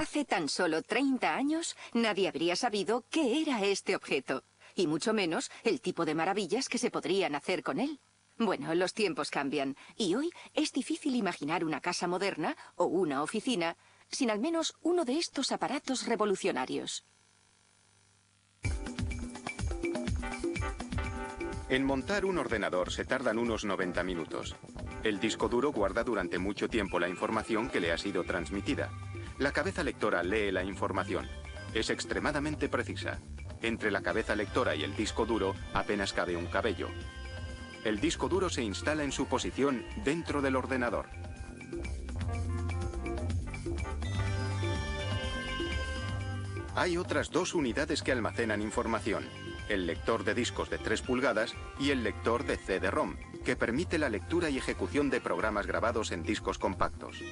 Hace tan solo 30 años, nadie habría sabido qué era este objeto, y mucho menos el tipo de maravillas que se podrían hacer con él. Bueno, los tiempos cambian, y hoy es difícil imaginar una casa moderna o una oficina sin al menos uno de estos aparatos revolucionarios. En montar un ordenador se tardan unos 90 minutos. El disco duro guarda durante mucho tiempo la información que le ha sido transmitida. La cabeza lectora lee la información. Es extremadamente precisa. Entre la cabeza lectora y el disco duro apenas cabe un cabello. El disco duro se instala en su posición dentro del ordenador. Hay otras dos unidades que almacenan información. El lector de discos de 3 pulgadas y el lector de CD-ROM, que permite la lectura y ejecución de programas grabados en discos compactos.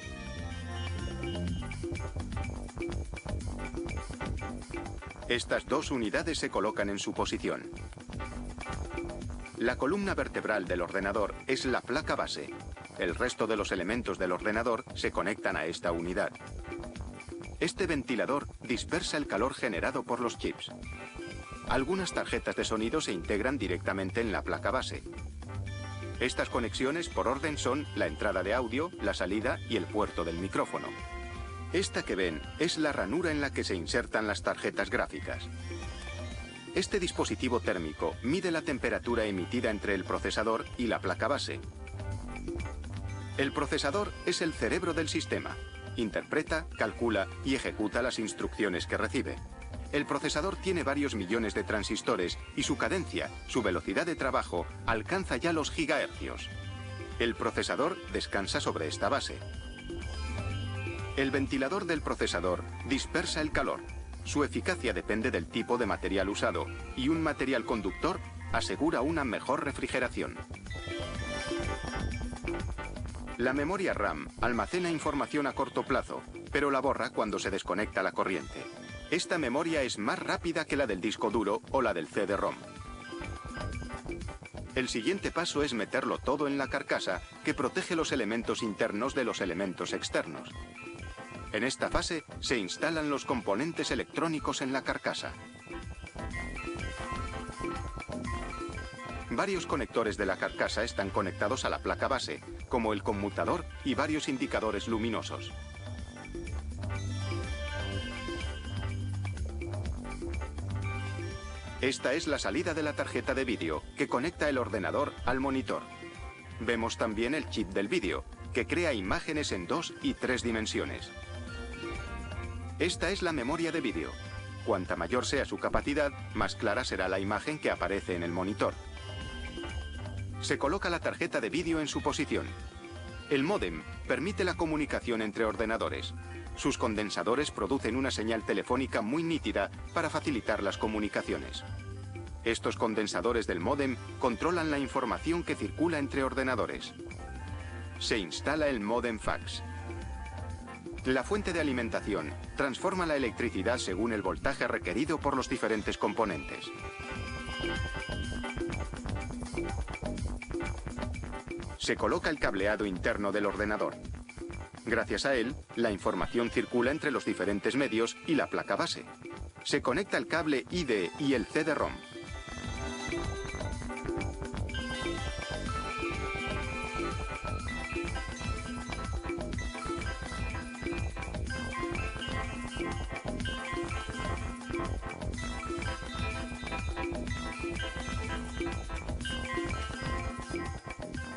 Estas dos unidades se colocan en su posición. La columna vertebral del ordenador es la placa base. El resto de los elementos del ordenador se conectan a esta unidad. Este ventilador dispersa el calor generado por los chips. Algunas tarjetas de sonido se integran directamente en la placa base. Estas conexiones por orden son la entrada de audio, la salida y el puerto del micrófono. Esta que ven es la ranura en la que se insertan las tarjetas gráficas. Este dispositivo térmico mide la temperatura emitida entre el procesador y la placa base. El procesador es el cerebro del sistema. Interpreta, calcula y ejecuta las instrucciones que recibe. El procesador tiene varios millones de transistores y su cadencia, su velocidad de trabajo, alcanza ya los gigahercios. El procesador descansa sobre esta base. El ventilador del procesador dispersa el calor. Su eficacia depende del tipo de material usado y un material conductor asegura una mejor refrigeración. La memoria RAM almacena información a corto plazo, pero la borra cuando se desconecta la corriente. Esta memoria es más rápida que la del disco duro o la del CD-ROM. El siguiente paso es meterlo todo en la carcasa, que protege los elementos internos de los elementos externos. En esta fase se instalan los componentes electrónicos en la carcasa. Varios conectores de la carcasa están conectados a la placa base, como el conmutador y varios indicadores luminosos. Esta es la salida de la tarjeta de vídeo, que conecta el ordenador al monitor. Vemos también el chip del vídeo, que crea imágenes en 2 y 3 dimensiones. Esta es la memoria de vídeo. Cuanta mayor sea su capacidad, más clara será la imagen que aparece en el monitor. Se coloca la tarjeta de vídeo en su posición. El módem permite la comunicación entre ordenadores. Sus condensadores producen una señal telefónica muy nítida para facilitar las comunicaciones. Estos condensadores del módem controlan la información que circula entre ordenadores. Se instala el módem fax. La fuente de alimentación transforma la electricidad según el voltaje requerido por los diferentes componentes. Se coloca el cableado interno del ordenador. Gracias a él, la información circula entre los diferentes medios y la placa base. Se conecta el cable ID y el CD-ROM.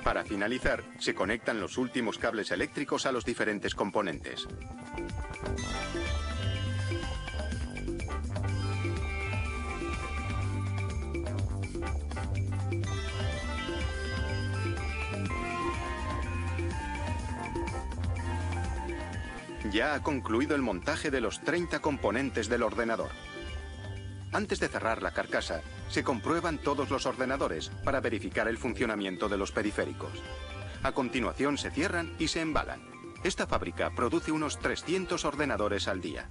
Para finalizar, se conectan los últimos cables eléctricos a los diferentes componentes. Ya ha concluido el montaje de los 30 componentes del ordenador. Antes de cerrar la carcasa, se comprueban todos los ordenadores para verificar el funcionamiento de los periféricos. A continuación se cierran y se embalan. Esta fábrica produce unos 300 ordenadores al día.